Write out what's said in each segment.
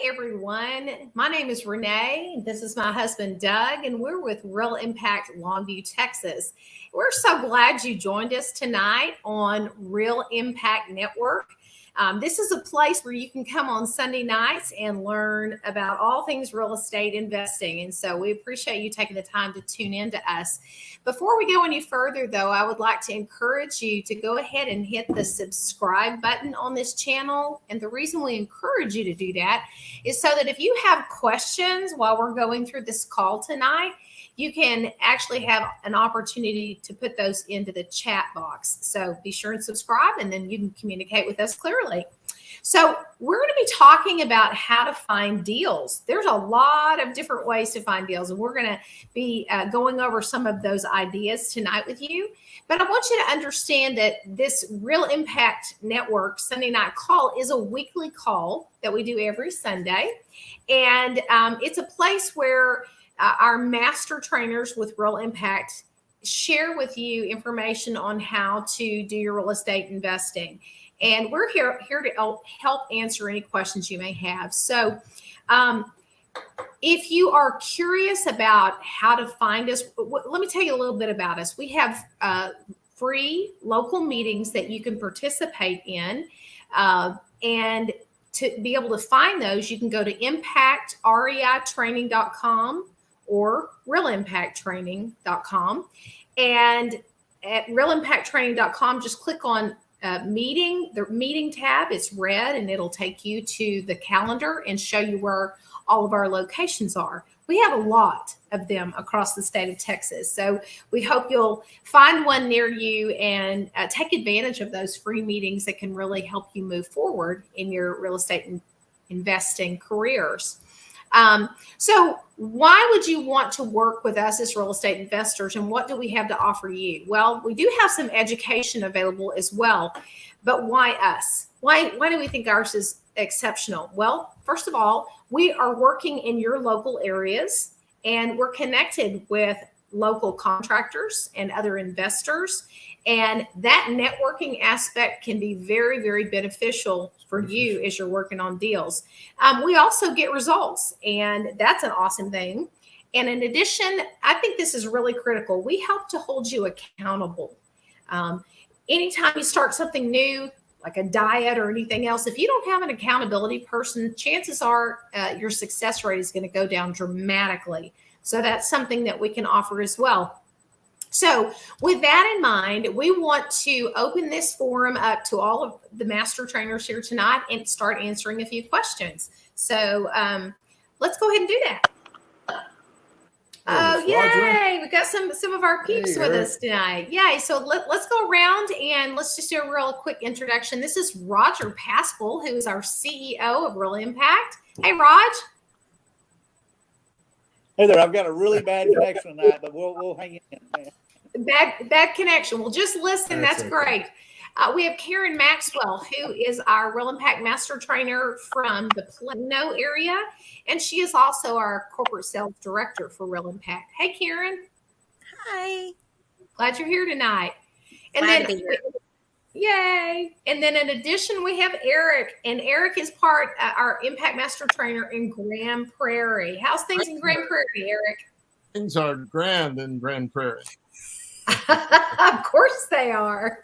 everyone. My name is Renee. This is my husband, Doug, and we're with Real Impact Longview, Texas. We're so glad you joined us tonight on Real Impact Network. This is a place where you can come on Sunday nights and learn about all things real estate investing. And so we appreciate you taking the time to tune in to us. Before we go any further, though, I would like to encourage you to go ahead and hit the subscribe button on this channel. And the reason we encourage you to do that is so that if you have questions while we're going through this call tonight, you can actually have an opportunity to put those into the chat box. So be sure and subscribe, and then you can communicate with us clearly. So we're going to be talking about how to find deals. There's a lot of different ways to find deals, and we're going to be going over some of those ideas tonight with you. But I want you to understand that this Real Impact Network Sunday night call is a weekly call that we do every Sunday. And it's a place where our master trainers with Real Impact share with you information on how to do your real estate investing. And we're here to help answer any questions you may have. So if you are curious about how to find us, let me tell you a little bit about us. We have free local meetings that you can participate in. And to be able to find those, you can go to impactreitraining.com or realimpacttraining.com. And at realimpacttraining.com, just click on meeting, the meeting tab. It's red, and it'll take you to the calendar and show you where all of our locations are. We have a lot of them across the state of Texas. So we hope you'll find one near you and take advantage of those free meetings that can really help you move forward in your real estate investing careers. So why would you want to work with us as real estate investors, and what do we have to offer you? Well, we do have some education available as well, but why us? Why do we think ours is exceptional? Well, first of all, we are working in your local areas, and we're connected with local contractors and other investors. And that networking aspect can be very, very beneficial for you as you're working on deals. We also get results, and that's an awesome thing. And in addition, I think this is really critical. We help to hold you accountable. Anytime you start something new, like a diet or anything else, if you don't have an accountability person, chances are your success rate is going to go down dramatically. So that's something that we can offer as well. So with that in mind, we want to open this forum up to all of the master trainers here tonight and start answering a few questions. So let's go ahead and do that. Oh, yay. We got some of our peeps with us tonight. Yay. So let's go around and let's just do a real quick introduction. This is Roger Pascal, who is our CEO of Real Impact. Hey, Raj. Hey there. I've got a really bad connection tonight, but we'll hang in, man. Bad connection. Well, just listen. That's great. We have Karen Maxwell, who is our Real Impact Master Trainer from the Plano area, and she is also our Corporate Sales Director for Real Impact. Hey, Karen. Hi. Glad you're here tonight. And Glad then, to be here. Yay. And then in addition, we have Eric, and Eric is our Impact Master Trainer in Grand Prairie. How's things in Grand Prairie, Eric? Things are grand in Grand Prairie. Of course they are.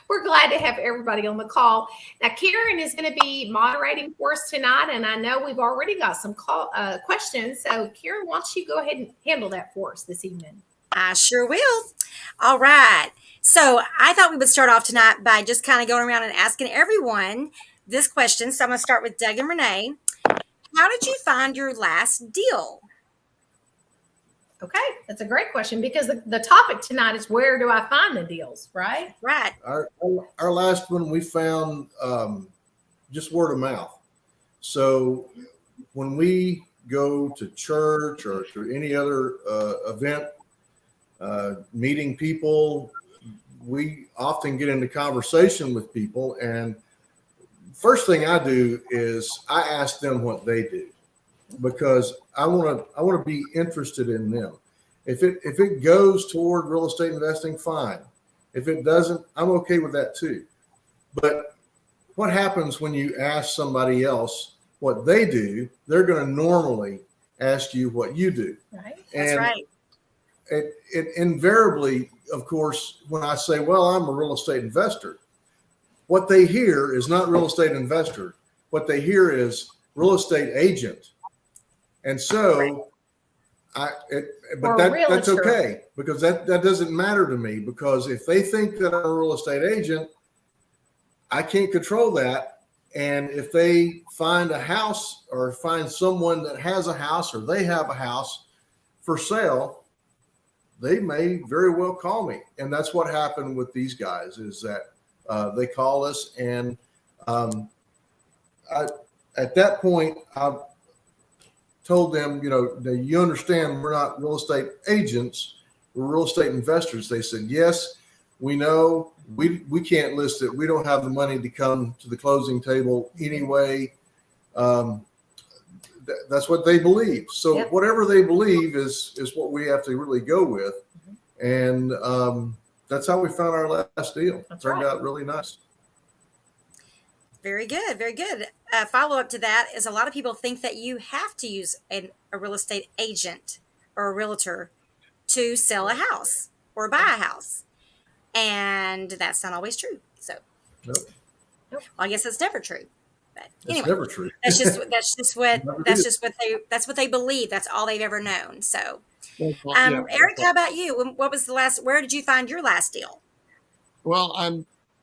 We're glad to have everybody on the call. Now, Karen is going to be moderating for us tonight, and I know we've already got some questions. So, Karen, why don't you go ahead and handle that for us this evening? I sure will. All right. So I thought we would start off tonight by just kind of going around and asking everyone this question. So I'm going to start with Doug and Renee. How did you find your last deal? Okay, that's a great question because the topic tonight is where do I find the deals, right? Right. Our last one we found just word of mouth. So when we go to church or to any other event, meeting people, we often get into conversation with people, and first thing I do is I ask them what they do, because I want to be interested in them. If it goes toward real estate investing, fine. If it doesn't, I'm okay with that too. But what happens when you ask somebody else what they do, they're going to normally ask you what you do. Right. That's And right. it invariably, of course, when I say, well, I'm a real estate investor, what they hear is not real estate investor. What they hear is real estate agent. And so that's okay, because that doesn't matter to me, because if they think that I'm a real estate agent, I can't control that. And if they find a house or find someone that has a house or they have a house for sale, they may very well call me. And that's what happened with these guys, is that they call us. And at that point, I told them, you understand we're not real estate agents, we're real estate investors. They said, yes, we know. We can't list it. We don't have the money to come to the closing table anyway. That's what they believe. So whatever they believe is what we have to really go with. And that's how we found our last deal. It turned out really nice. Very good. Very good. Follow up to that is, a lot of people think that you have to use a real estate agent or a realtor to sell a house or buy a house. And that's not always true. So, Nope. Well, I guess it's never true. But anyway, it's never true. that's what they believe. That's all they've ever known. So, Eric, how about you? What was where did you find your last deal? Well,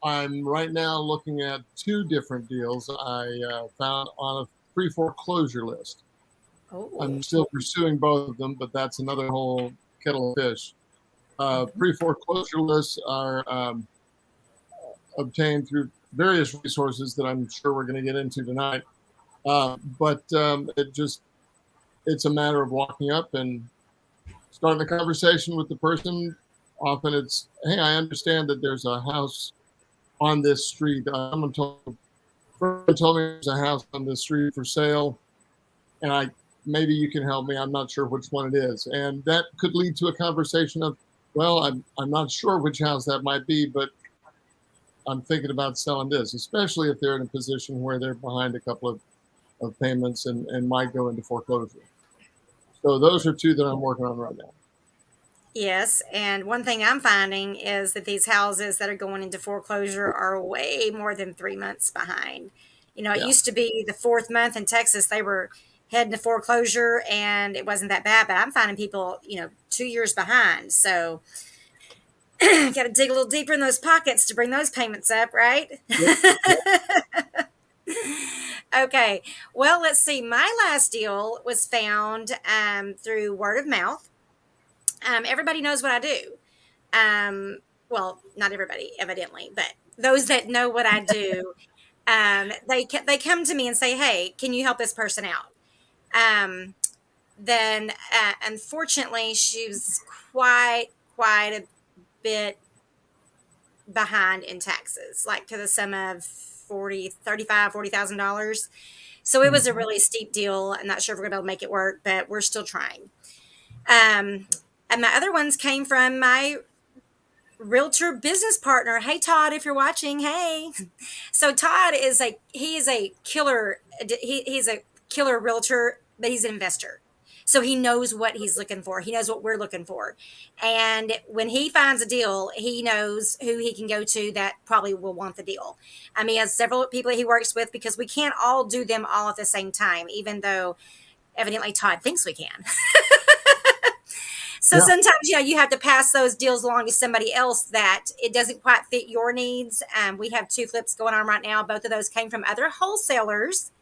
I'm right now looking at two different deals I found on a pre-foreclosure list. Oh. I'm still pursuing both of them, but that's another whole kettle of fish. Pre-foreclosure lists are obtained through various resources that I'm sure we're going to get into tonight. But it's a matter of walking up and starting a conversation with the person. Often it's, hey, I understand that there's a house on this street. Someone told me there's a house on this street for sale, and maybe you can help me. I'm not sure which one it is. And that could lead to a conversation of, well, I'm not sure which house that might be, but I'm thinking about selling this, especially if they're in a position where they're behind a couple of payments and might go into foreclosure. So those are two that I'm working on right now. Yes, and one thing I'm finding is that these houses that are going into foreclosure are way more than 3 months behind. It used to be the fourth month in Texas, they were heading to foreclosure and it wasn't that bad, but I'm finding people, 2 years behind. So got to dig a little deeper in those pockets to bring those payments up, right? Yep. Okay. Well, let's see. My last deal was found through word of mouth. Everybody knows what I do. Well, not everybody, evidently, but those that know what I do, they come to me and say, hey, can you help this person out? Then unfortunately, she was quite a bit behind in taxes, like to the sum of $40,000. So it was a really steep deal. I'm not sure if we're going to be able to make it work, but we're still trying. And my other ones came from my realtor business partner. Hey, Todd, if you're watching, hey. So Todd is a killer. He's a killer realtor, but he's an investor. So he knows what he's looking for. He knows what we're looking for. And when he finds a deal, he knows who he can go to that probably will want the deal. He has several people he works with, because we can't all do them all at the same time, even though evidently Todd thinks we can. So sometimes, you have to pass those deals along to somebody else that it doesn't quite fit your needs. We have 2 flips going on right now. Both of those came from other wholesalers.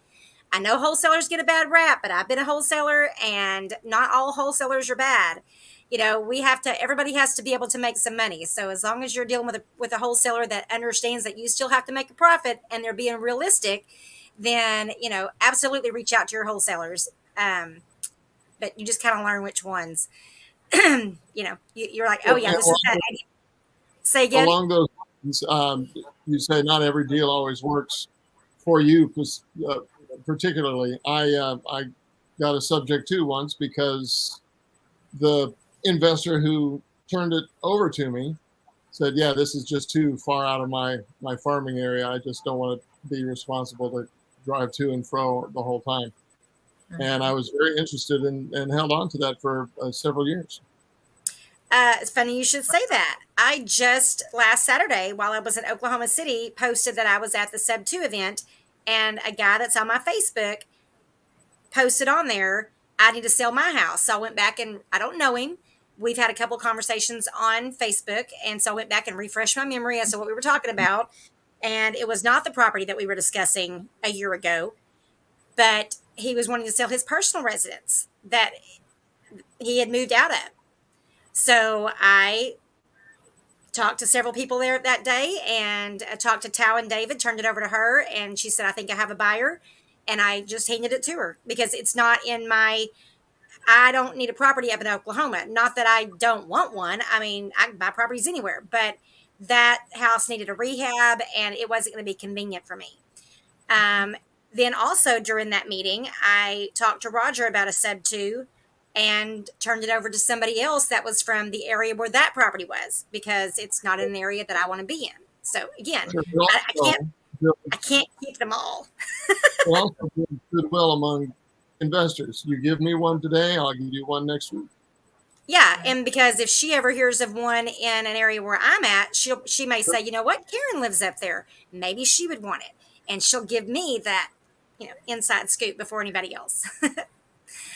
I know wholesalers get a bad rap, but I've been a wholesaler, and not all wholesalers are bad. Everybody has to be able to make some money. So as long as you're dealing with a wholesaler that understands that you still have to make a profit and they're being realistic, then, absolutely reach out to your wholesalers. But you just kind of learn which ones. You're like, oh yeah, this is that. Say again. Along those lines, you say not every deal always works for you, particularly. I got a subject to once because the investor who turned it over to me said, yeah, this is just too far out of my farming area. I just don't want to be responsible to drive to and fro the whole time. And I was very interested and held on to that for several years. It's funny you should say that. I just last Saturday, while I was in Oklahoma City, posted that I was at the Sub 2 event, and a guy that's on my Facebook posted on there, I need to sell my house. So I went back, and I don't know him. We've had a couple of conversations on Facebook, and so I went back and refreshed my memory as to what we were talking about. And it was not the property that we were discussing a year ago, but he was wanting to sell his personal residence that he had moved out of. So I talked to several people there that day, and I talked to Tao and David, turned it over to her, and she said, I think I have a buyer. And I just handed it to her because it's not in I don't need a property up in Oklahoma. Not that I don't want one. I mean, I can buy properties anywhere, but that house needed a rehab and it wasn't going to be convenient for me. Then also during that meeting, I talked to Roger about a Sub 2 and turned it over to somebody else that was from the area where that property was, because it's not in an area that I want to be in. So again, I can't keep them all. We'll also build goodwill among investors. You give me one today, I'll give you one next week. Yeah, and because if she ever hears of one in an area where I'm at, she may say, you know what, Karen lives up there. Maybe she would want it, and she'll give me that, inside scoop before anybody else.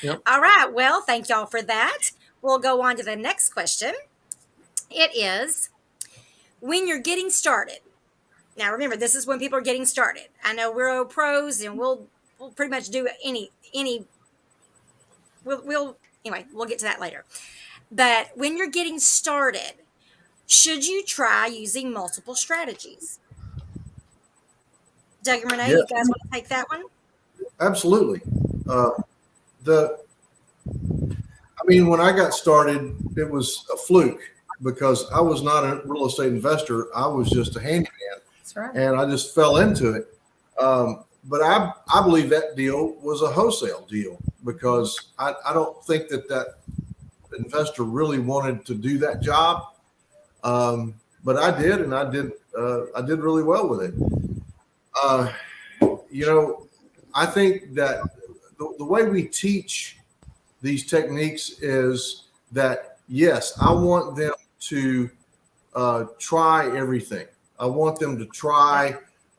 Yep. All right. Well, thank y'all for that. We'll go on to the next question. It is, when you're getting started. Now, remember, this is when people are getting started. I know we're all pros, and we'll pretty much do we'll get to that later. But when you're getting started, should you try using multiple strategies? Doug and Renee, You guys want to take that one? Absolutely. When I got started, it was a fluke because I was not a real estate investor. I was just a handyman. That's right. And I just fell into it. But I believe that deal was a wholesale deal because I don't think that investor really wanted to do that job. But I did, and I did really well with it. I think that the way we teach these techniques is that, yes, I want them to try everything. I want them to try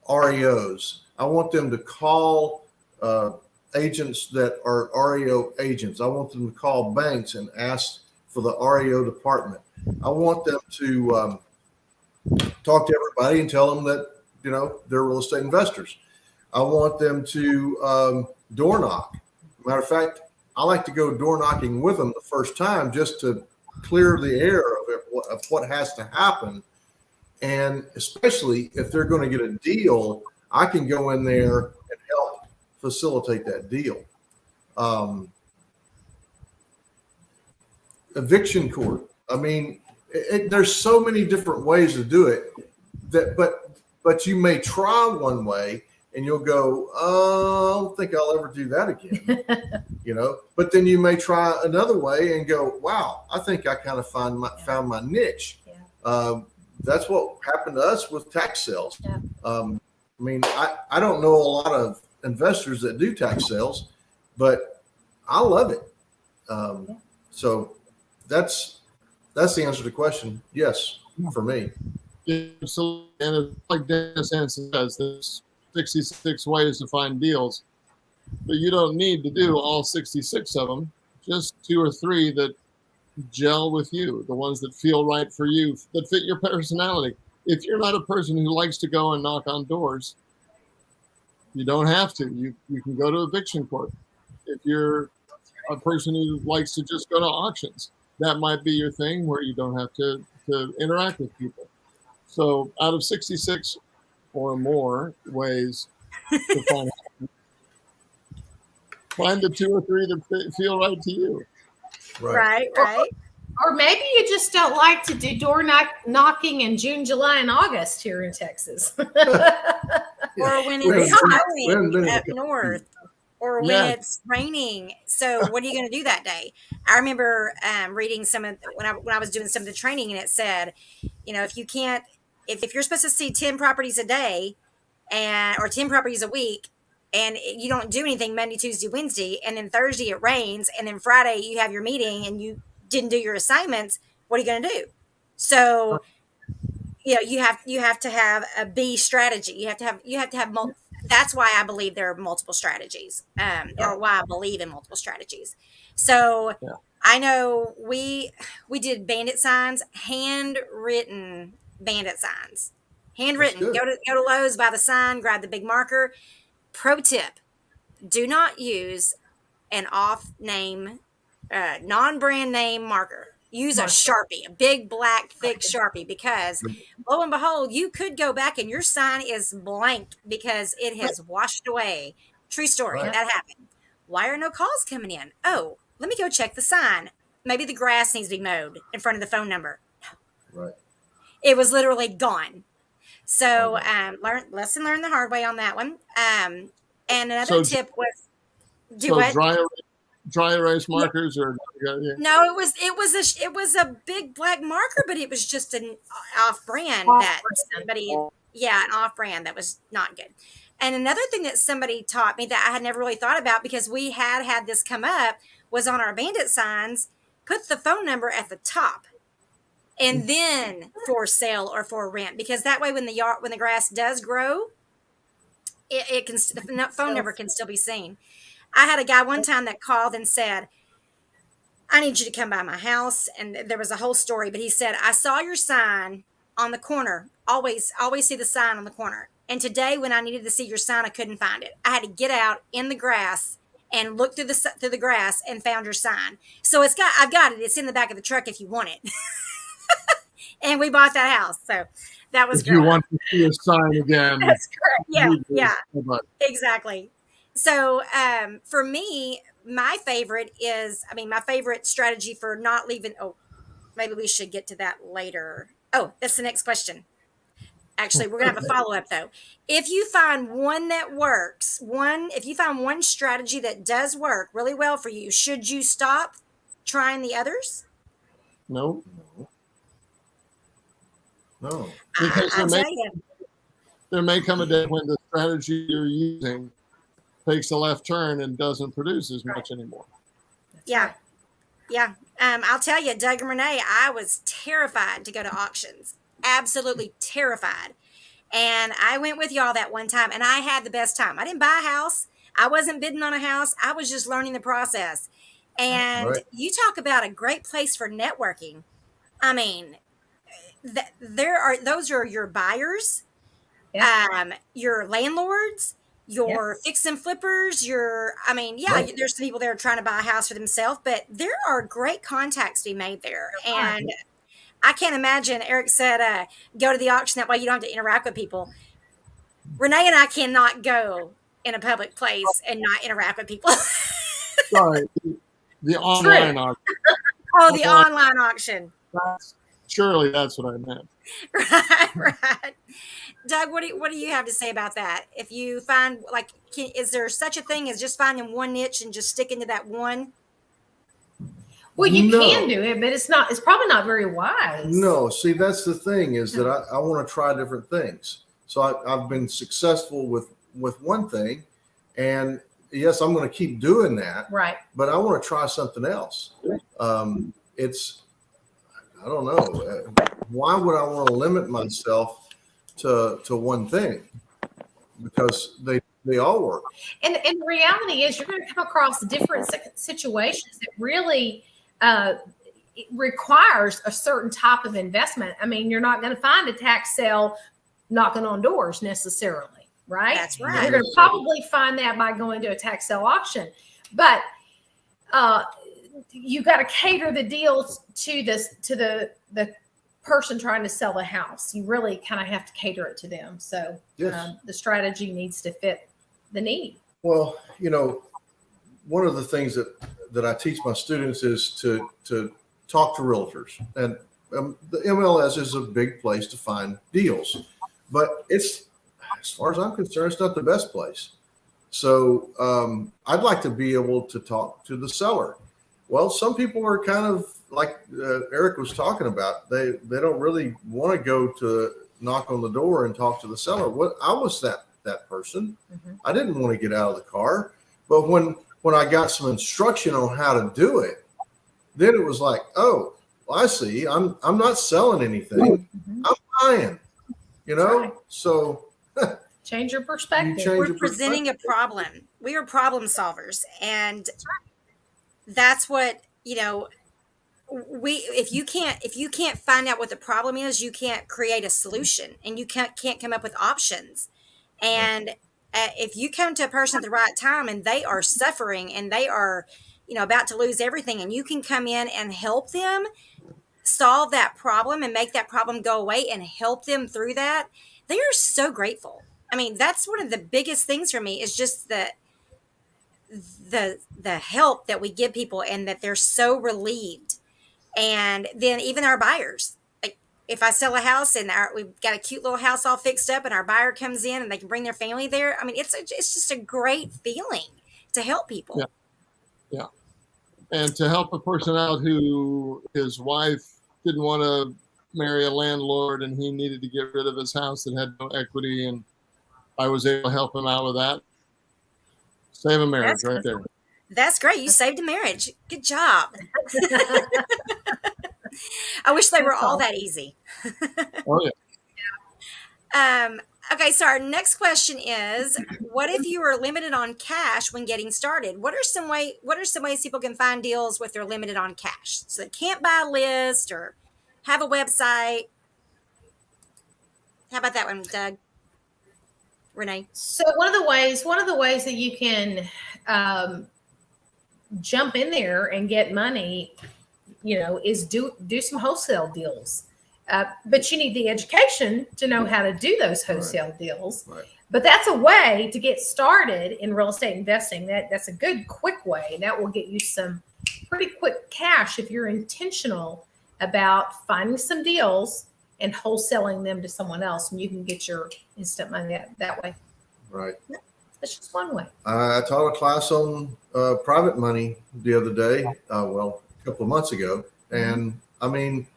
REOs. I want them to call agents that are REO agents. I want them to call banks and ask for the REO department. I want them to talk to everybody and tell them that, they're real estate investors. I want them to door knock. Matter of fact, I like to go door knocking with them the first time just to clear the air of what has to happen. And especially if they're going to get a deal, I can go in there and help facilitate that deal. Eviction court. There's so many different ways to do it but you may try one way and you'll go, oh, I don't think I'll ever do that again. But then you may try another way and go, wow, I think I kind of found my niche. Yeah. That's what happened to us with tax sales. Yeah. I don't know a lot of investors that do tax sales, but I love it. So that's the answer to the question. Yes, for me. Absolutely. And it's like Dennis Hanson says, there's 66 ways to find deals, but you don't need to do all 66 of them. Just 2 or 3 that gel with you, the ones that feel right for you, that fit your personality. If you're not a person who likes to go and knock on doors, you don't have to. You can go to eviction court. If you're a person who likes to just go to auctions, that might be your thing where you don't have to interact with people. So out of 66 or more ways to find the 2 or 3 that feel right to you. Right. Or maybe you just don't like to do door knocking in June, July, and August here in Texas. Or when it's snowing up north, or when it's raining. So what are you going to do that day? I remember reading when I was doing some of the training, and it said, if you're supposed to see 10 properties a day or 10 properties a week, and you don't do anything Monday, Tuesday, Wednesday, and then Thursday it rains, and then Friday you have your meeting and you didn't do your assignments, what are you going to do? So, you have to have a B strategy. You have to have that's why I believe there are multiple strategies, or why I believe in multiple strategies. So I know we did bandit signs, handwritten bandit signs, handwritten. Go to Lowe's, buy the sign, grab the big marker. Pro tip: do not use an off name, non-brand name marker. Use a Sharpie, a big black thick Sharpie, because lo and behold, you could go back and your sign is blank because it has washed away. True story. That happened. Why are no calls coming in? Oh, let me go check the sign. Maybe the grass needs to be mowed in front of the phone number. Right. It was literally gone. So lesson learned the hard way on that one. And another tip was dry erase markers, or no, it was a big black marker, but it was just an off-brand an off-brand that was not good. And another thing that somebody taught me that I had never really thought about, because we had this come up, was on our bandit signs, put the phone number at the top and then for sale or for rent, because that way when the grass does grow, the phone number can still be seen. I had a guy one time that called and said, I need you to come by my house. And there was a whole story, but he said, I saw your sign on the corner. Always see the sign on the corner. And today when I needed to see your sign, I couldn't find it. I had to get out in the grass and look through the grass and found your sign. So I've got it. It's in the back of the truck if you want it. And we bought that house. So that was great. You want to see a sign again. That's correct. Yeah. Exactly. So for me, my favorite strategy for not leaving. Oh, maybe we should get to that later. Oh, that's the next question. Actually, we're going to have a follow-up though. If you find one that works, if you find one strategy that does work really well for you, should you stop trying the others? No. Because there may come a day when the strategy you're using takes a left turn and doesn't produce as much anymore. Yeah. I'll tell you, Doug and Renee, I was terrified to go to auctions. Absolutely terrified. And I went with y'all that one time, and I had the best time. I didn't buy a house. I wasn't bidding on a house. I was just learning the process. And you talk about a great place for networking. I mean, those are your buyers, your landlords, your fix and flippers, there's some people there trying to buy a house for themselves, but there are great contacts to be made there. And I can't imagine, Eric said, go to the auction, that way you don't have to interact with people. Renee and I cannot go in a public place and not interact with people. Sorry, the online auction. Oh, the online auction. Surely that's what I meant. Right. Doug, what do you have to say about that? If you find, is there such a thing as just finding one niche and just sticking to that one? Well, you can do it, but it's probably not very wise. No, see, that's the thing, is that I want to try different things. So I've been successful with one thing, and yes, I'm going to keep doing that. Right. But I want to try something else. I don't know. Why would I want to limit myself to one thing? Because they all work. And the reality is, you're going to come across different situations that really it requires a certain type of investment. I mean, you're not going to find a tax sale knocking on doors necessarily, right? That's right. You're going to probably find that by going to a tax sale auction, but you got to cater the deals to the person trying to sell the house. You really kind of have to cater it to them. So the strategy needs to fit the need. Well, one of the things that I teach my students is to talk to realtors, and the MLS is a big place to find deals, but it's, as far as I'm concerned, it's not the best place. So I'd like to be able to talk to the seller. Well, some people are kind of like Eric was talking about. They don't really want to go to knock on the door and talk to the seller. I was that that person. Mhm. I didn't want to get out of the car. But when I got some instruction on how to do it, then it was like, oh, well, I see. I'm not selling anything. Mhm. I'm buying. You know, Right. So Change your perspective. change We're your presenting a perspective. problem. We are problem solvers, and that's what if you can't find out what the problem is, you can't create a solution, and you can't come up with options. And if you come to a person at the right time and they are suffering and they are about to lose everything, and you can come in and help them solve that problem and make that problem go away and help them through that, they are so grateful. I mean, that's one of the biggest things for me, is just the help that we give people, and that they're so relieved. And then even our buyers, like, if I sell a house and we've got a cute little house all fixed up, and our buyer comes in and they can bring their family there, I mean, it's just a great feeling to help people. Yeah. Yeah. And to help a person out who his wife didn't want to marry a landlord and he needed to get rid of his house that had no equity, and I was able to help him out with that. Save a marriage right there. That's great. You saved a marriage. Good job. I wish they were all that easy. Oh yeah. Okay, so our next question is, what if you are limited on cash when getting started? What are some ways people can find deals with they're limited on cash? So they can't buy a list or have a website. How about that one, Doug? Renee? So one of the ways that you can jump in there and get money, is do some wholesale deals. But you need the education to know how to do those wholesale deals. Right. But that's a way to get started in real estate investing. That's a good, quick way. That will get you some pretty quick cash if you're intentional about finding some deals and wholesaling them to someone else, and you can get your instant money that way. Right. That's just one way. I taught a class on private money the other day, a couple of months ago. And I mean,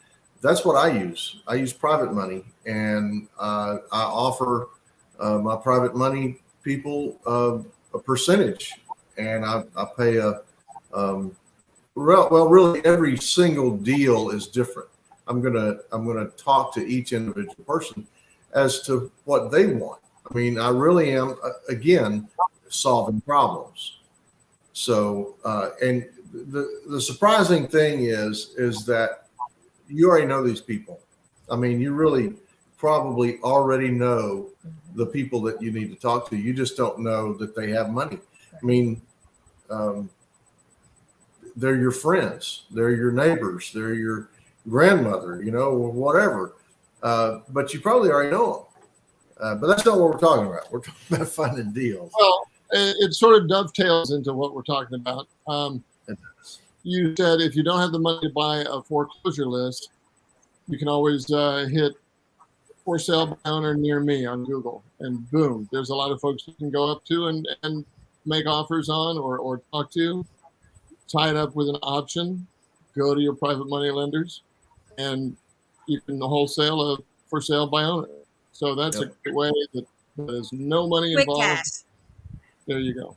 that's what I use. I use private money, and I offer my private money people a percentage, and I pay really every single deal is different. I'm gonna talk to each individual person as to what they want. I mean, I really am again solving problems. So, and the surprising thing is that you already know these people. I mean, you really probably already know the people that you need to talk to. You just don't know that they have money. I mean, they're your friends, they're your neighbors, they're your grandmother, whatever. But you probably already know them. But that's not what we're talking about. We're talking about finding deals. Well, it sort of dovetails into what we're talking about. You said if you don't have the money to buy a foreclosure list, you can always hit for sale by owner near me on Google, and boom, there's a lot of folks you can go up to and make offers on or talk to, tie it up with an option, go to your private money lenders, and you can wholesale a for sale by owner. So that's a great way that there's no money Quick involved. cash. There you go.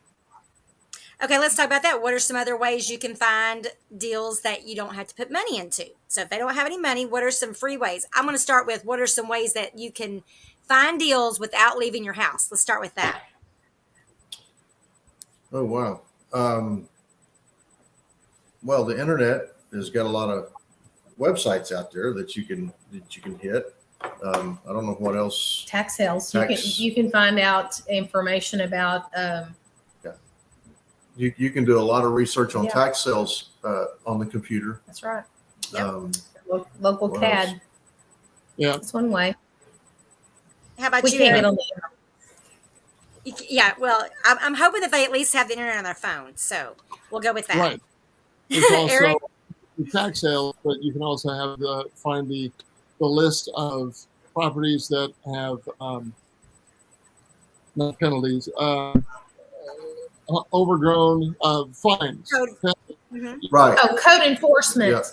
Okay, let's talk about that. What are some other ways you can find deals that you don't have to put money into? So if they don't have any money, what are some free ways? I'm going to start with what are some ways that you can find deals without leaving your house? Let's start with that. Oh, wow. Well, the internet has got a lot of websites out there that you can hit. I don't know what else. Tax sales. Tax. You can find out information about. You can do a lot of research on Yeah. tax sales on the computer. That's right. Um, Local what CAD. else? Yeah. That's one way. How about We you? can't get Aaron? on the Yeah, well, I'm hoping that they at least have the internet on their phone. So we'll go with that. Right. There's also Eric? the tax sales, but you can also have find the list of properties that have not penalties, overgrown fines. Code. Mhm. Right. code enforcement Yeah.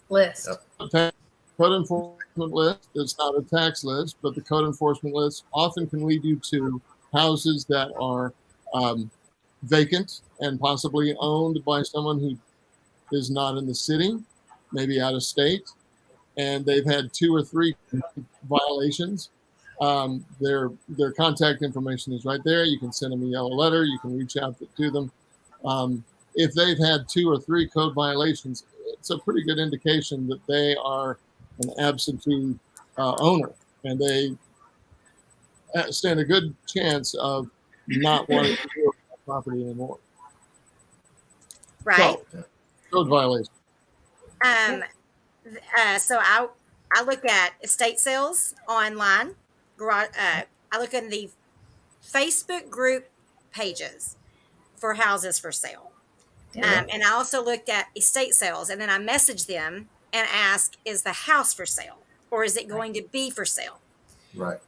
list. Yep. Code enforcement list. It's not a tax list, but the code enforcement list often can lead you to houses that are vacant and possibly owned by someone who is not in the city, maybe out of state, and they've had 2 or 3 violations. Their contact information is right there. You can send them a yellow letter. You can reach out to them. If they've had 2 or 3 code violations, it's a pretty good indication that they are an absentee owner, and they stand a good chance of not wanting to do that property anymore. Right. So, code violation. So I look at estate sales online. I look in the Facebook group pages for houses for sale. And I also looked at estate sales, and then I message them and ask, is the house for sale or is it going to be for sale? Right.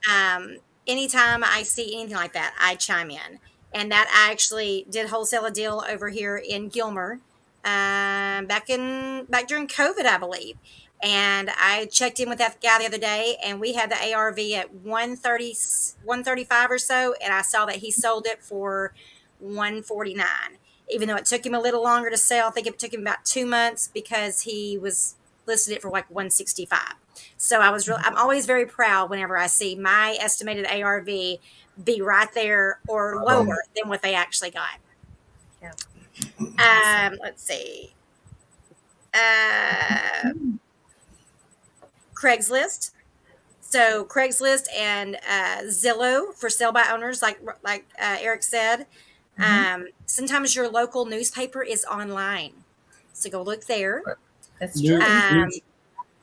Anytime I see anything like that, I chime in. And that I actually did wholesale a deal over here in Gilmer back during COVID, I believe. And I checked in with that guy the other day, and we had the ARV at 130, 135 or so, and I saw that he sold it for 149. Even though it took him a little longer to sell, I think it took him about 2 months because he was listed it for like 165. So I'm always very proud whenever I see my estimated ARV be right there or lower than what they actually got. Yeah. Let's see. Craigslist. So Craigslist and Zillow for sale by owners, like Eric said. Sometimes your local newspaper is online, so go look there. Right. That's true.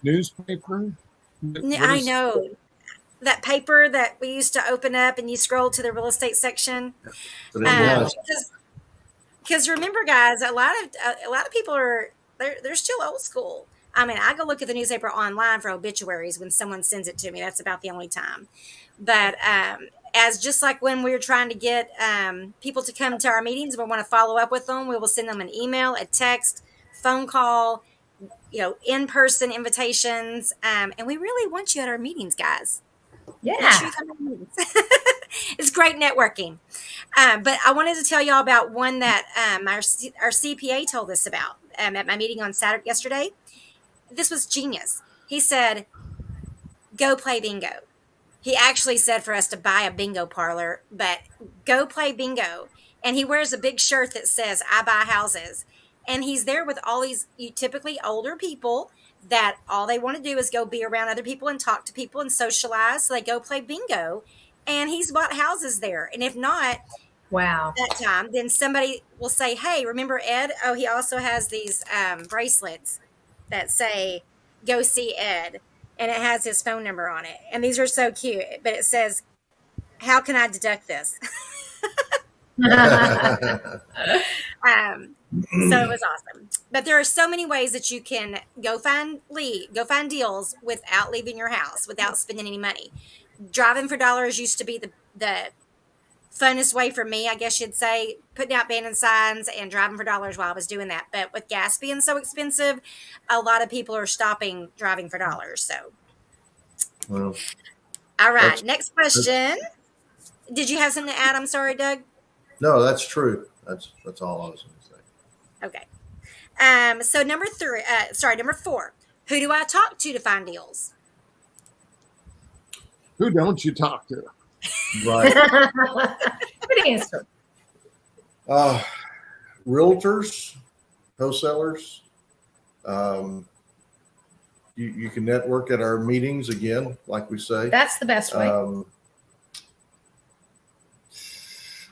Newspaper. I know that paper that we used to open up and you scroll to the real estate section. Because remember, guys, a lot of people they're still old school. I mean, I go look at the newspaper online for obituaries when someone sends it to me. That's about the only time. But as just like when we were trying to get people to come to our meetings, we want to follow up with them, we will send them an email, a text, phone call, in-person invitations. And we really want you at our meetings, guys. Yeah. It's great networking. But I wanted to tell y'all about one that our CPA told us about at my meeting on yesterday. This was genius. He said, go play bingo. He actually said for us to buy a bingo parlor, but go play bingo. And he wears a big shirt that says, I buy houses. And he's there with all these typically older people that all they want to do is go be around other people and talk to people and socialize. So they go play bingo. And he's bought houses there. And if not, wow, that time, then somebody will say, hey, remember Ed? Oh, he also has these bracelets that say, go see Ed. And it has his phone number on it. And these are so cute. But it says, how can I deduct this? So it was awesome. But there are so many ways that you can go find deals without leaving your house, without spending any money. Driving for dollars used to be the funnest way for me, I guess you'd say, putting out abandoned signs and driving for dollars while I was doing that. But with gas being so expensive, a lot of people are stopping driving for dollars. So, Well, all right, next question. Did you have something to add? I'm sorry, Doug. no, that's true. That's all I was going to say. Okay. So number 4. Who do I talk to find deals? Who don't you talk to? Right. Good answer. Realtors, wholesalers. You can network at our meetings again, like we say. That's the best way.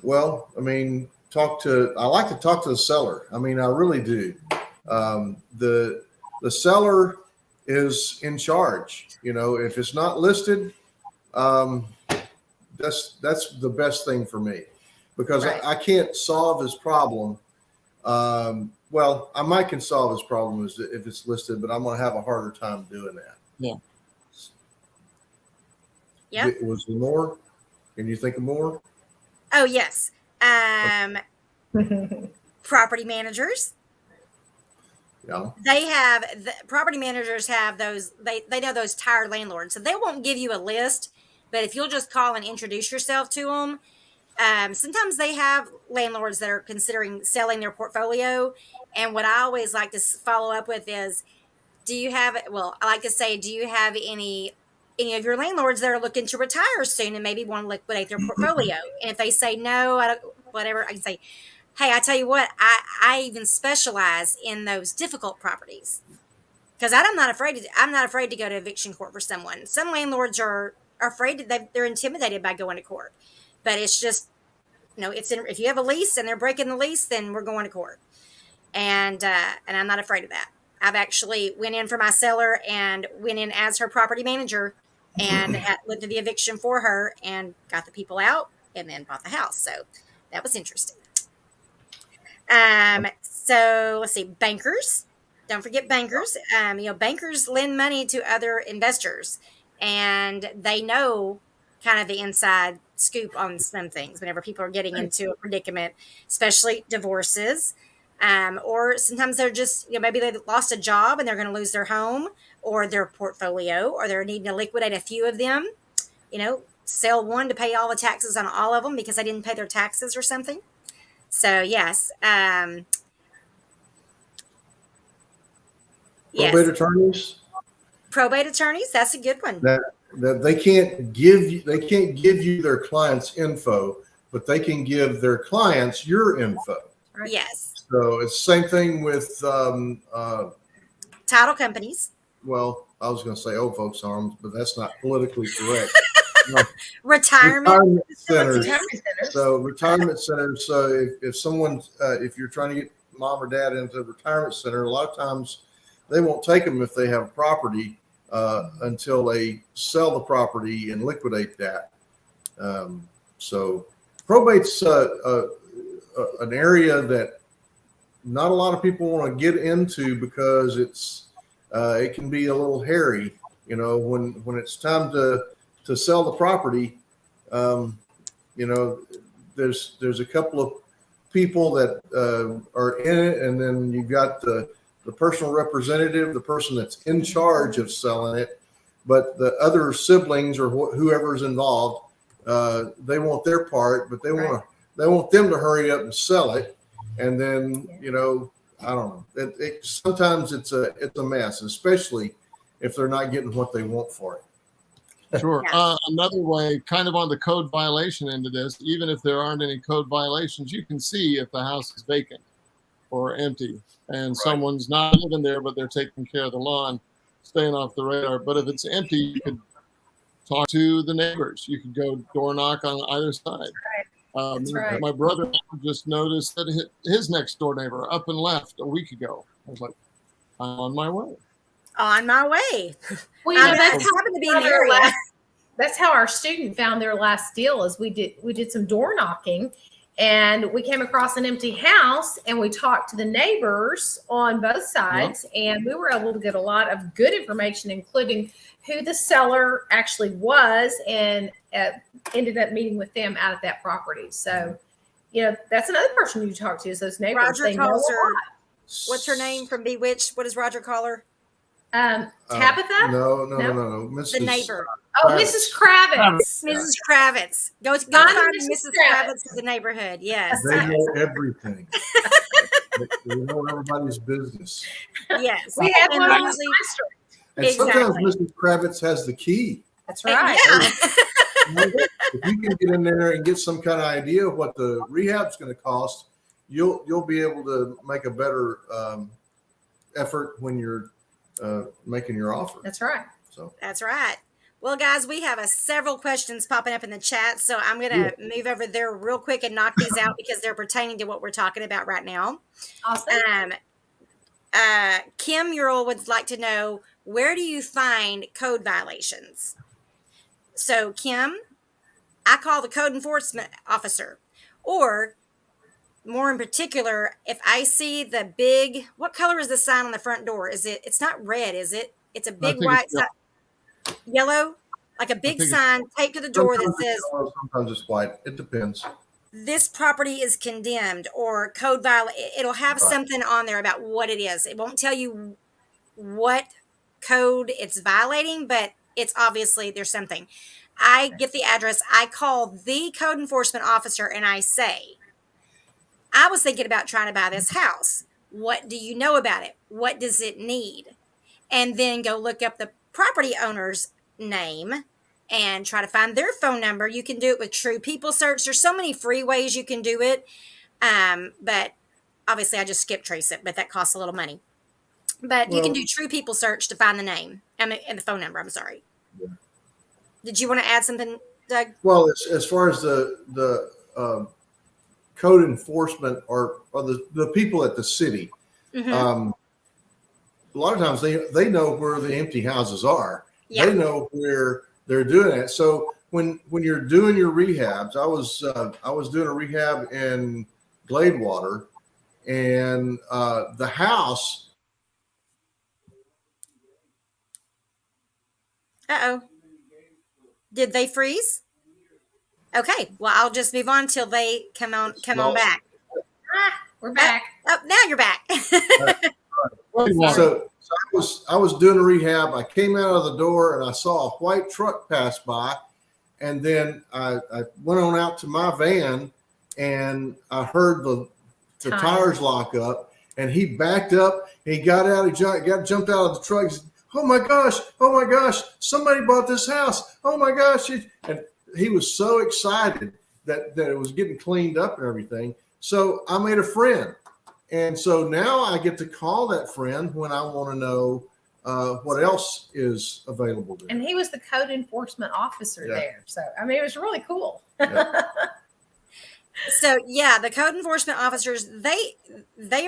Well, I mean, I like to talk to the seller. I mean, I really do. The seller is in charge. If it's not listed, that's the best thing for me, because Right. I can't solve his problem. Well, I might can solve his problem if it's listed, but I'm going to have a harder time doing that. Yeah. Yeah. Was there more? Can you think of more? Oh, yes. Property managers. Yeah. Property managers have those, they know those tired landlords. So they won't give you a list, but if you'll just call and introduce yourself to them, sometimes they have landlords that are considering selling their portfolio. And what I always like to follow up with is, do you have, well, I like to say, do you have any of your landlords that are looking to retire soon and maybe want to liquidate their portfolio? And if they say no, I don't, whatever, I can say, hey, I tell you what, I even specialize in those difficult properties, because I'm not afraid to go to eviction court for someone. Some landlords are afraid they're intimidated by going to court, but it's just, if you have a lease and they're breaking the lease, then we're going to court, and I'm not afraid of that. I've actually went in for my seller and went in as her property manager and looked at the eviction for her and got the people out and then bought the house. So that was interesting. So let's see, bankers. Don't forget bankers. Bankers lend money to other investors, and they know kind of the inside scoop on some things whenever people are getting into a predicament, especially divorces. Or sometimes they're just, maybe they lost a job and they're going to lose their home or their portfolio, or they're needing to liquidate a few of them, sell one to pay all the taxes on all of them because they didn't pay their taxes or something. So yes. Probate attorneys. Probate attorneys. That's a good one. That they can't give you their clients' info, but they can give their clients your info. Right. Yes. So it's the same thing with title companies. Well, I was going to say old folks' homes, but that's not politically correct. Retirement centers. So retirement centers. So if someone, if you're trying to get mom or dad into a retirement center, a lot of times they won't take them if they have property until they sell the property and liquidate that. So probate's an area that not a lot of people want to get into because it can be a little hairy, when it's time to sell the property. There's a couple of people that are in it, and then you've got the personal representative, the person that's in charge of selling it, but the other siblings or whoever's involved, they want their part, but they want them to hurry up and sell it. And then, I don't know. Sometimes it's a mess, especially if they're not getting what they want for it. Sure. Another way, kind of on the code violation end of this, even if there aren't any code violations, you can see if the house is vacant or empty and someone's not living there, but they're taking care of the lawn, staying off the radar. But if it's empty, you could talk to the neighbors. You could go door knock on either side. That's right. My brother just noticed that his next door neighbor up and left a week ago. I was like, I'm on my way. On my way. Well, that's happened to be in the area. That's how our student found their last deal. Is we did some door knocking, and we came across an empty house, and we talked to the neighbors on both sides, and we were able to get a lot of good information, including who the seller actually was, and ended up meeting with them out at that property. So, that's another person you talk to is those neighbors. Roger calls her. What's her name from Bewitched? What does Roger call her? Tabitha? No. The neighbor. Oh, Mrs. Kravitz. Mrs. Kravitz. Go find Mrs. Kravitz in the neighborhood. Yes. They know everything. They know everybody's business. Yes. We have one on the street. And sometimes Mrs. Kravitz has the key. That's right. Yeah. If you can get in there and get some kind of idea of what the rehab's going to cost, you'll be able to make a better effort when you're making your offer. That's right. So that's right. Well, guys, we have several questions popping up in the chat, so I'm going to move over there real quick and knock these out because they're pertaining to what we're talking about right now. Awesome. Kim Ural would like to know, where do you find code violations? So, Kim, I call the code enforcement officer, or more in particular, if I see the big, what color is the sign on the front door? It's not red, is it? It's a big white sign. Yellow, like a big sign taped to the door that says, sometimes it's white. It depends. This property is condemned, or code violation. It'll have something on there about what it is. It won't tell you what code it's violating, but it's obviously there's something. I get the address. I call the code enforcement officer and I say, I was thinking about trying to buy this house. What do you know about it? What does it need? And then go look up the property owner's name and try to find their phone number. You can do it with True People Search. There's so many free ways you can do it. But obviously I just skip trace it, but that costs a little money. But you can do True People Search to find the name and the phone number. I'm sorry. Yeah. Did you want to add something, Doug? Well, as far as the code enforcement or the people at the city, Mm-hmm. A lot of times they know where the empty houses are. Yeah. They know where they're doing it. So when you're doing your rehabs, I was doing a rehab in Gladewater, and the house. Uh-oh. Did they freeze? Okay. Well, I'll just move on till they come on back. We're back. Oh, now you're back. So I was doing a rehab. I came out of the door and I saw a white truck pass by, and then I went on out to my van and I heard the tires lock up, and he backed up. He got out. He jumped out of the truck. He said, oh my gosh! Somebody bought this house. Oh my gosh! And he was so excited that it was getting cleaned up and everything. So I made a friend. And so now I get to call that friend when I want to know what else is available there. And he was the code enforcement officer there. So, I mean, it was really cool. Yeah. So yeah, the code enforcement officers, they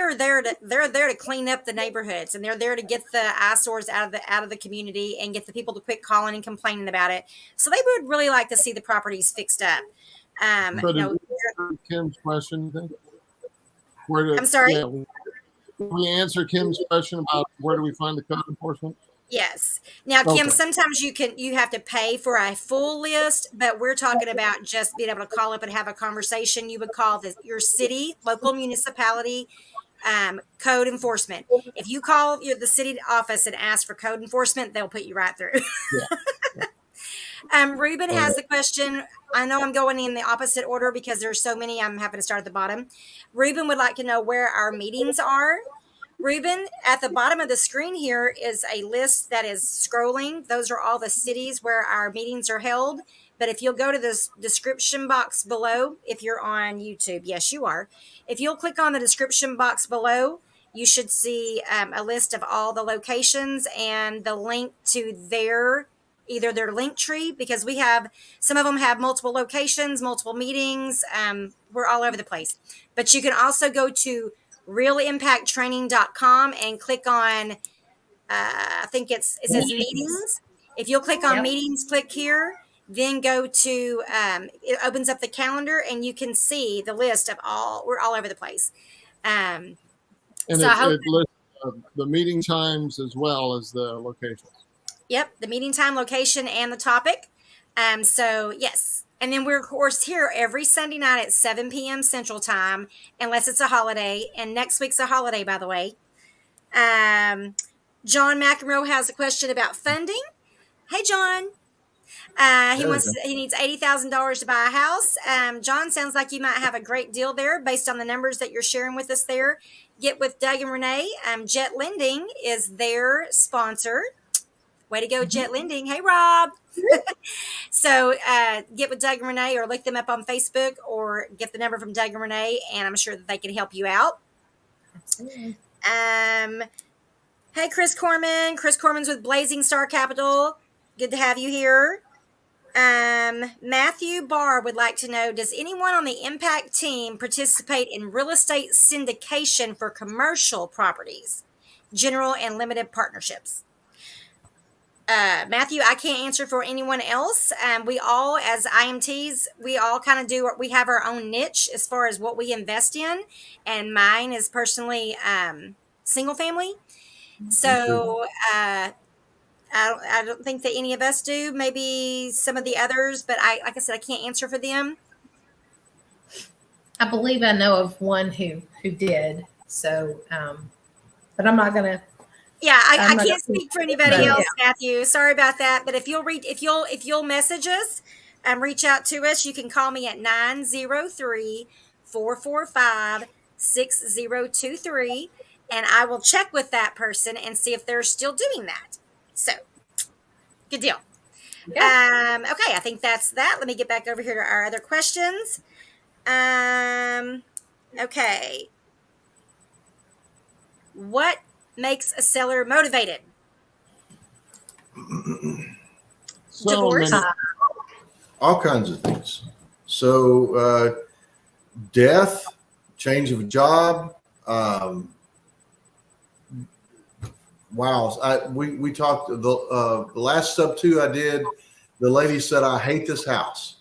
are there to clean up the neighborhoods, and they're there to get the eyesores out of the community and get the people to quit calling and complaining about it. So they would really like to see the properties fixed up. But Kim's question, I think. I'm sorry. Yeah, we answer Kim's question about where do we find the code enforcement? Yes. Now, Kim, Okay. sometimes you have to pay for a full list, but we're talking about just being able to call up and have a conversation. You would call your city, local municipality, code enforcement. If you call the city office and ask for code enforcement, they'll put you right through. Ruben has the question. I know I'm going in the opposite order because there's so many. I'm having to start at the bottom. Ruben would like to know where our meetings are. Ruben, at the bottom of the screen here is a list that is scrolling. Those are all the cities where our meetings are held. But if you'll go to the description box below, if you're on YouTube, yes, you are. If you'll click on the description box below, you should see a list of all the locations and the link to either their link tree, because some of them have multiple locations, multiple meetings. We're all over the place. But you can also go to realimpacttraining.com and click on, I think it says meetings. If you'll click on meetings, click here, then go to, it opens up the calendar and you can see the list of we're all over the place. And so it lists the meeting times as well as the locations. Yep, the meeting time, location, and the topic. So yes. And then we're, of course, here every Sunday night at 7 p.m. Central Time, unless it's a holiday. And next week's a holiday, by the way. John McEnroe has a question about funding. Hey, John. He needs $80,000 to buy a house. John, sounds like you might have a great deal there based on the numbers that you're sharing with us there. Get with Doug and Renee. Jet Lending is their sponsor. Way to go, Jet Lending. Hey, Rob. So get with Doug and Renee, or look them up on Facebook, or get the number from Doug and Renee, and I'm sure that they can help you out. Absolutely. Hey, Chris Corman. Chris Corman's with Blazing Star Capital. Good to have you here. Matthew Barr would like to know, does anyone on the Impact team participate in real estate syndication for commercial properties, general and limited partnerships? Matthew, I can't answer for anyone else. We all, as IMTs, we all kind of we have our own niche as far as what we invest in. And mine is personally single family. So I don't think that any of us do. Maybe some of the others, but like I said, I can't answer for them. I believe I know of one who did. So, but I'm not going to Yeah, I I'm not can't sure. speak for anybody Yeah. else, Matthew. Sorry about that. But if you'll message us and reach out to us, you can call me at 903-445-6023, and I will check with that person and see if they're still doing that. So good deal. Yeah. Okay, I think that's that. Let me get back over here to our other questions. Okay. What makes a seller motivated? So Divorce? many. All kinds of things. So, death, change of a job. Wow. We talked the last sub two I did. The lady said, "I hate this house."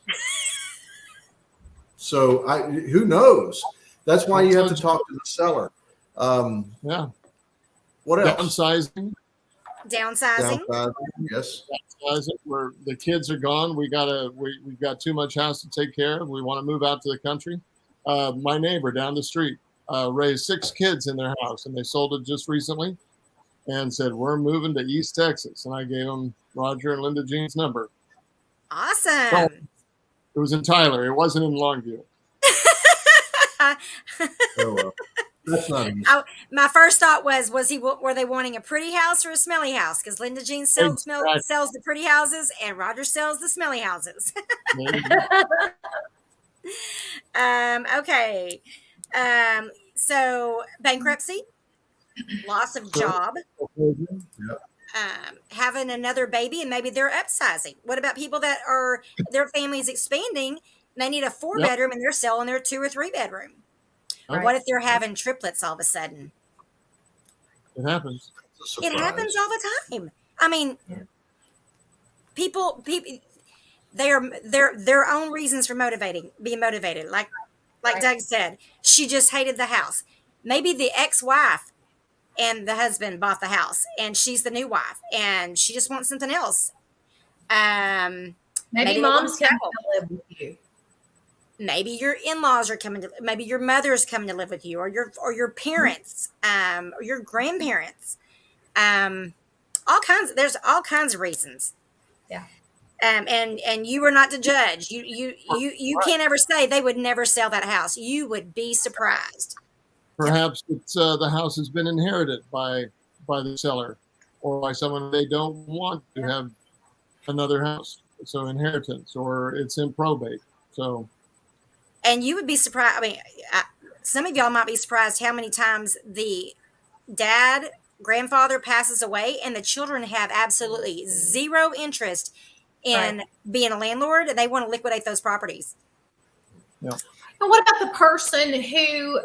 So who knows? That's why you have to talk to the seller. Yeah. What else? Downsizing. Downsizing. Yes. Downsizing, where the kids are gone. We've got too much house to take care of. We want to move out to the country. My neighbor down the street raised 6 kids in their house, and they sold it just recently and said, "We're moving to East Texas." And I gave them Roger and Linda Jean's number. Awesome. It was in Tyler. It wasn't in Longview. Oh, well, that's not easy. My first thought was were they wanting a pretty house or a smelly house? Because Linda Jean sells the pretty houses and Roger sells the smelly houses. Okay. So bankruptcy, loss of job, having another baby, and maybe they're upsizing. What about people that are their family's expanding? And they need a 4-bedroom and they're selling their 2 or 3 bedroom. Right. What if they're having triplets all of a sudden? It happens. It happens all the time. I mean, people, they are their own reasons for being motivated. Like Doug said, she just hated the house. Maybe the ex-wife and the husband bought the house, and she's the new wife, and she just wants something else. Maybe mom's coming to live with you. Maybe your in-laws are coming to. Maybe your mother's coming to live with you, or your parents, or your grandparents. There's all kinds of reasons. Yeah. And you are not to judge. You can't ever say they would never sell that house. You would be surprised. Perhaps it's the house has been inherited by the seller or by someone they don't want to have another house. So inheritance, or it's in probate. So. And you would be surprised. I mean, some of y'all might be surprised how many times the grandfather passes away and the children have absolutely zero interest in being a landlord, and they want to liquidate those properties. Yeah. And what about the person who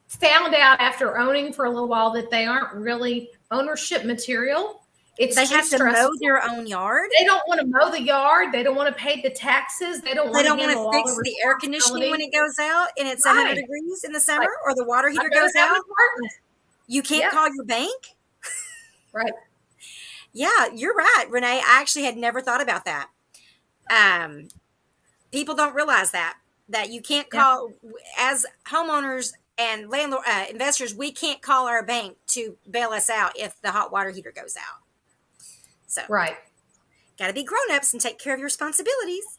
found out after owning for a little while that they aren't really ownership material? They have to mow their own yard. They don't want to mow the yard. They don't want to pay the taxes. They don't want to fix the air conditioning when it goes out and it's 100 degrees in the summer, or the water heater goes out. You can't call your bank. Right. Yeah, you're right, Renee. I actually had never thought about that. People don't realize that you can't call as homeowners and landlord investors. We can't call our bank to bail us out if the hot water heater goes out. So got to be grown-ups and take care of your responsibilities.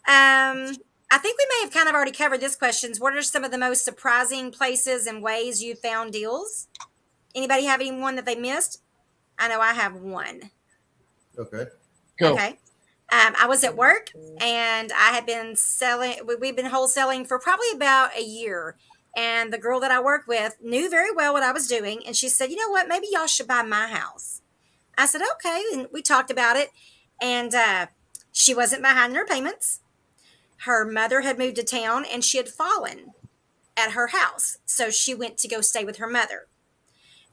I think we may have kind of already covered this questions. What are some of the most surprising places and ways you found deals? Anybody have anyone that they missed? I know I have one. Okay. Go. Okay. I was at work and I had been selling. We've been wholesaling for probably about a year. And the girl that I work with knew very well what I was doing. And she said, "You know what? Maybe y'all should buy my house." I said, "Okay." And we talked about it. And she wasn't behind in her payments. Her mother had moved to town and she had fallen at her house. So she went to go stay with her mother.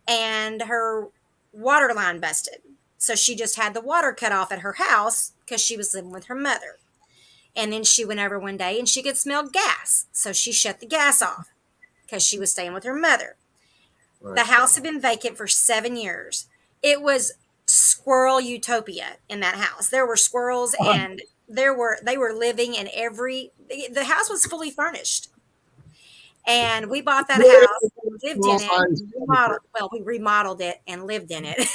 And her water line busted. So she just had the water cut off at her house because she was living with her mother. And then she went over one day and she could smell gas. So she shut the gas off because she was staying with her mother. Right. The house had been vacant for 7 years. It was squirrel utopia in that house. There were squirrels and they were living in the house was fully furnished. And we bought that house, lived in Small it, size. we remodeled it and lived in it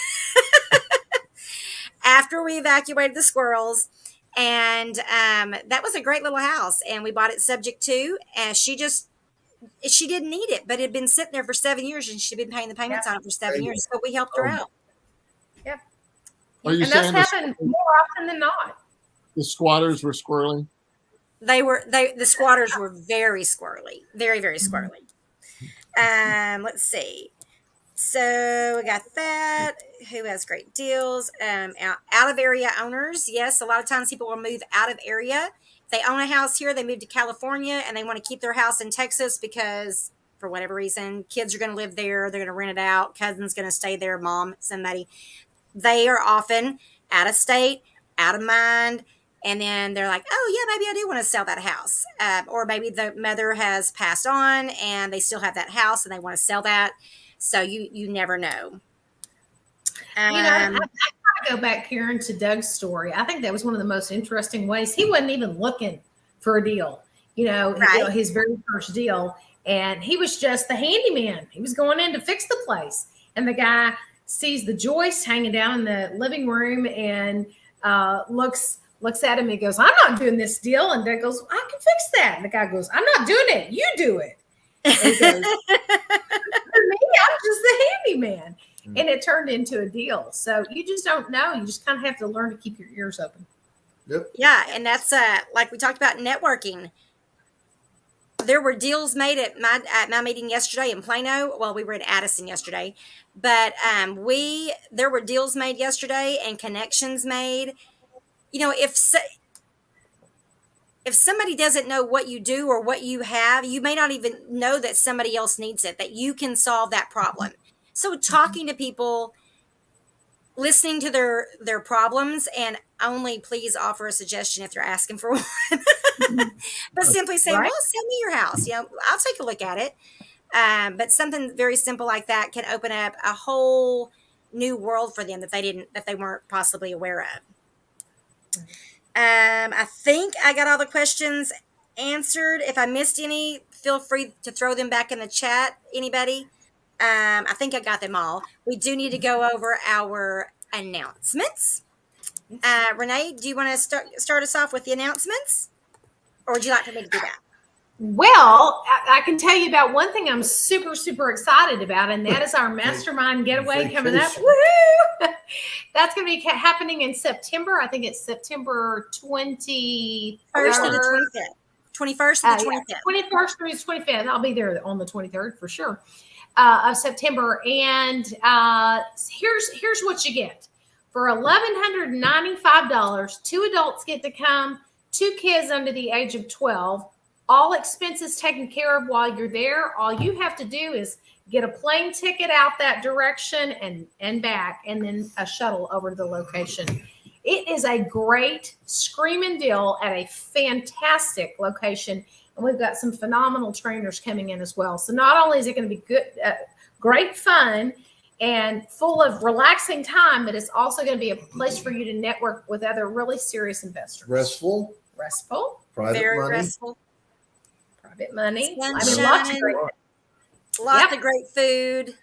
after we evacuated the squirrels. And that was a great little house. And we bought it subject to, and she didn't need it, but it had been sitting there for 7 years and she'd been paying the payments on it for 7 years. So we helped her out. Are you And that's saying happened more often than not. the squatters were squirrely? The squatters were very squirrely, very, very squirrely. Let's see. So we got that. Who has great deals? Out of area owners. Yes, a lot of times people will move out of area. If they own a house here, they move to California and they want to keep their house in Texas because for whatever reason, kids are going to live there. They're going to rent it out. Cousin's going to stay there. Mom, somebody. They are often out of state, out of mind. And then they're like, oh, yeah, maybe I do want to sell that house. Or maybe the mother has passed on and they still have that house and they want to sell that. So you never know. I go back, Karen, to Doug's story. I think that was one of the most interesting ways. He wasn't even looking for a deal, Right. his very first deal. And he was just the handyman. He was going in to fix the place. And the guy sees the joist hanging down in the living room and looks at him. He goes, I'm not doing this deal. And Doug goes, I can fix that. And the guy goes, I'm not doing it. You do it. And he goes, for me, I'm just the handyman. And it turned into a deal. So you just don't know. You just kind of have to learn to keep your ears open. Yep. Yeah. And that's like we talked about networking. There were deals made at my meeting yesterday in Plano. Well, we were in Addison yesterday, but there were deals made yesterday and connections made. If somebody doesn't know what you do or what you have, you may not even know that somebody else needs it, that you can solve that problem. So talking to people, listening to their problems, and only please offer a suggestion if they're asking for one. But simply say, Right. well, send me your house. I'll take a look at it. But something very simple like that can open up a whole new world for them that they weren't possibly aware of. I think I got all the questions answered. If I missed any, feel free to throw them back in the chat. Anybody? I think I got them all. We do need to go over our announcements. Renee, do you want to start us off with the announcements? Or would you like for me to do that? Well, I can tell you about one thing I'm super, super excited about, and that is our mastermind getaway coming up. Vacation. Woohoo! That's going to be happening in September. I think it's September 21st First to the 25th. 21st to the 25th. 21st through the 25th. I'll be there on the 23rd for sure of September. And here's what you get. For $1,195, 2 adults get to come, 2 kids under the age of 12. All expenses taken care of while you're there. All you have to do is get a plane ticket out that direction and back, and then a shuttle over to the location. It is a great screaming deal at a fantastic location. And we've got some phenomenal trainers coming in as well. So not only is it going to be good, great fun and full of relaxing time, but it's also going to be a place for you to network with other really serious investors. Restful, Private Very money. restful. private money. Sunshine. Lots of great. Lots of great food.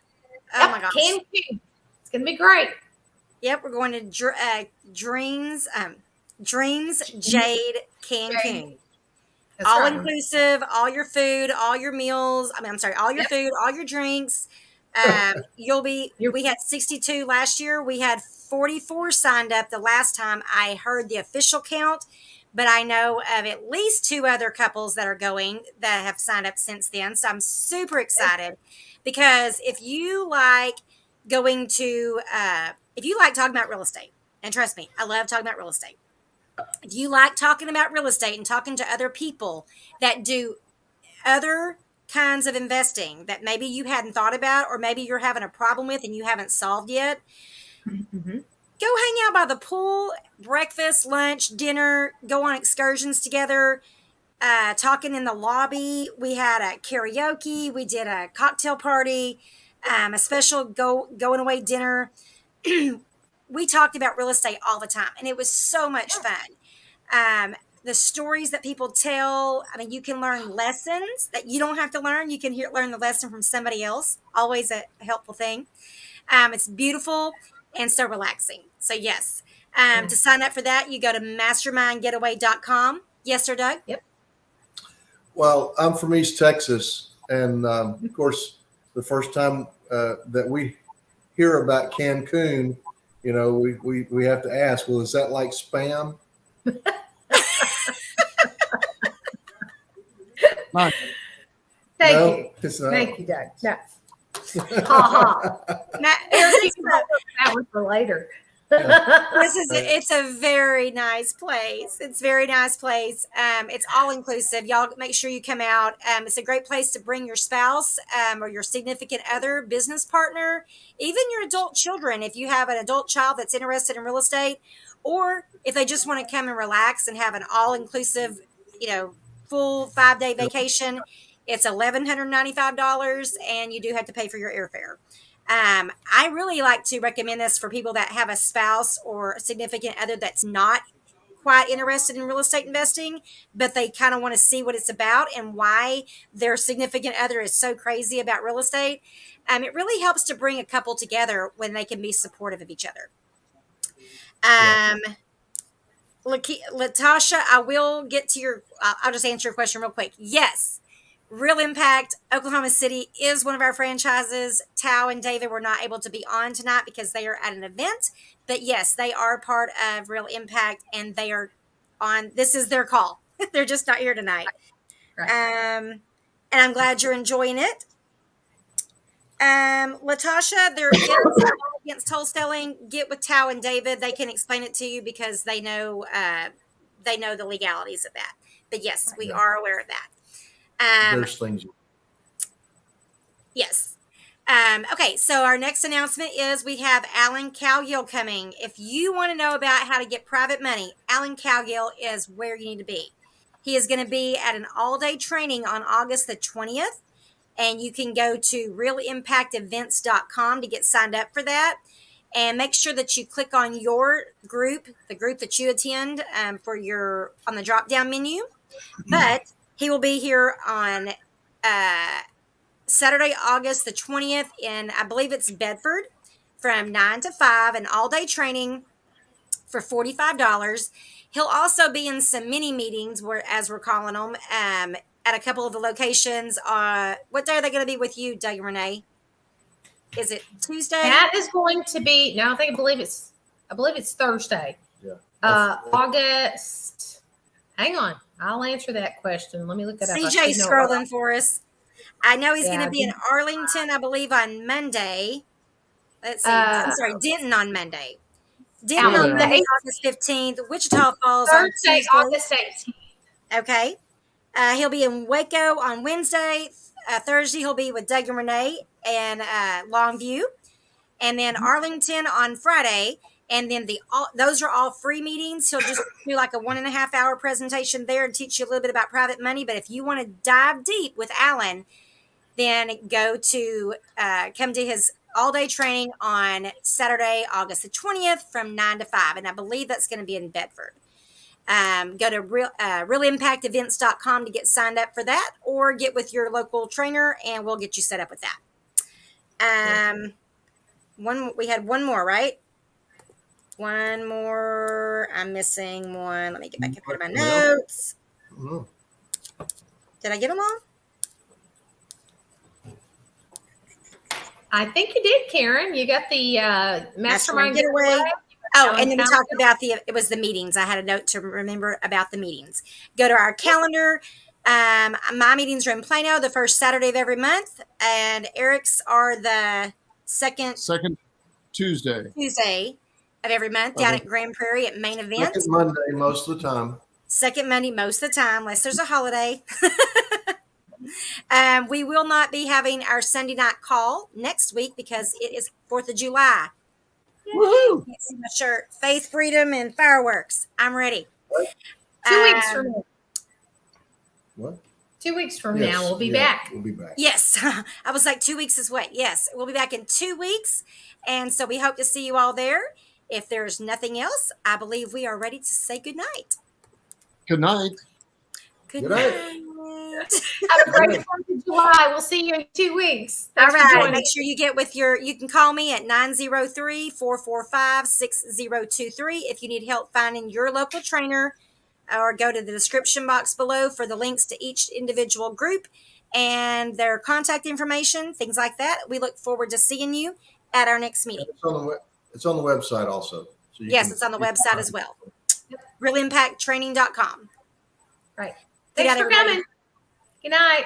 Oh my gosh. Cancun. It's going to be great. Yep, we're going to Dreams Jade Cancun. That's All right. inclusive, all your food, all your meals. All your food, all your drinks. We had 62 last year. We had 44 signed up the last time I heard the official count, but I know of at least 2 other couples that are going that have signed up since then. So I'm super excited because if you like talking about real estate, and trust me, I love talking about real estate. If you like talking about real estate and talking to other people that do other kinds of investing that maybe you hadn't thought about, or maybe you're having a problem with and you haven't solved yet, Mm-hmm. go hang out by the pool, breakfast, lunch, dinner, go on excursions together, talking in the lobby. We had a karaoke. We did a cocktail party, a special going away dinner. We talked about real estate all the time, and it was so much fun. the stories that people tell. I mean, you can learn lessons that you don't have to learn. You can learn the lesson from somebody else. Always a helpful thing. It's beautiful and so relaxing. So yes, to sign up for that, you go to mastermindgetaway.com. Yes, sir, Doug? Yep. Well, I'm from East Texas, and of course, the first time that we hear about Cancun, you know, we have to ask, well, is that like spam? Not Thank No, you. it's not. Thank you, Doug. No. Ha ha. Eric, you can hold that one for later. It's a very nice place. It's a very nice place. It's all inclusive. Y'all make sure you come out. It's a great place to bring your spouse or your significant other, business partner, even your adult children. If you have an adult child that's interested in real estate, or if they just want to come and relax and have an all inclusive, full 5-day vacation, it's $1,195, and you do have to pay for your airfare. I really like to recommend this for people that have a spouse or a significant other that's not quite interested in real estate investing, but they kind of want to see what it's about and why their significant other is so crazy about real estate. It really helps to bring a couple together when they can be supportive of each other. Latasha, I will get to I'll just answer your question real quick. Yes. Real Impact, Oklahoma City is one of our franchises. Tao and David were not able to be on tonight because they are at an event. But yes, they are part of Real Impact, and they are on. This is their call. They're just not here tonight. Right. And I'm glad you're enjoying it. Latasha, there is a law against wholesaling. Get with Tao and David. They can explain it to you because they know the legalities of that. But yes, we are aware of that. There's things. Yes. Okay, so our next announcement is we have Alan Cowgill coming. If you want to know about how to get private money, Alan Cowgill is where you need to be. He is going to be at an all-day training on August the 20th, and you can go to realimpactevents.com to get signed up for that. And make sure that you click on your group, the group that you attend, on the drop-down menu. But he will be here on Saturday, August the 20th in, I believe it's Bedford, from 9 to 5, an all-day training for $45. He'll also be in some mini meetings, as we're calling them, at a couple of the locations. What day are they going to be with you, Doug and Renee? Is it Tuesday? That is going to be, no, I believe it's Thursday. Yeah. August. Hang on. I'll answer that question. Let me look it up. CJ's scrolling for us. I know he's going to be in Arlington, I believe, on Monday. Let's see. I'm sorry, Denton on Monday. Denton on Monday, August 15th. Wichita Falls on Thursday, Tuesday. August 18th. Okay. He'll be in Waco on Wednesday. Thursday, he'll be with Doug and Renee and Longview. And then Arlington on Friday. And then those are all free meetings. He'll just do like a 1.5 hour presentation there and teach you a little bit about private money. But if you want to dive deep with Alan, then come to his all-day training on Saturday, August the 20th from 9 to 5. And I believe that's going to be in Bedford. Go to realimpactevents.com to get signed up for that, or get with your local trainer and we'll get you set up with that. We had one more, right? One more. I'm missing one. Let me get back and put my notes. Did I get them all? I think you did, Karen. You got the Mastermind Getaway. Oh, and then we talked about it was the meetings. I had a note to remember about the meetings. Go to our calendar. My meetings are in Plano the first Saturday of every month, and Eric's are the second Tuesday of every month down at Grand Prairie at Main Event. Second Monday most of the time. Second Monday most of the time, unless there's a holiday. We will not be having our Sunday night call next week because it is 4th of July. Woohoo! See my shirt. Faith, freedom, and fireworks. I'm ready. 2 weeks from now. What? 2 weeks from now, we'll be back. We'll be back. Yes. I was like 2 weeks is what? Yes. We'll be back in 2 weeks. And so we hope to see you all there. If there's nothing else, I believe we are ready to say goodnight. Good night. Good Good night. night. Have a great 4th of July. We'll see you in 2 weeks. All Thanks for right. joining. Make sure you get with you can call me at 903-445-6023 if you need help finding your local trainer, or go to the description box below for the links to each individual group and their contact information, things like that. We look forward to seeing you at our next meeting. It's on the website also. So Yes, it's on the website as well. RealImpactTraining.com. Right. Good Thanks night, for everybody. coming. Good night.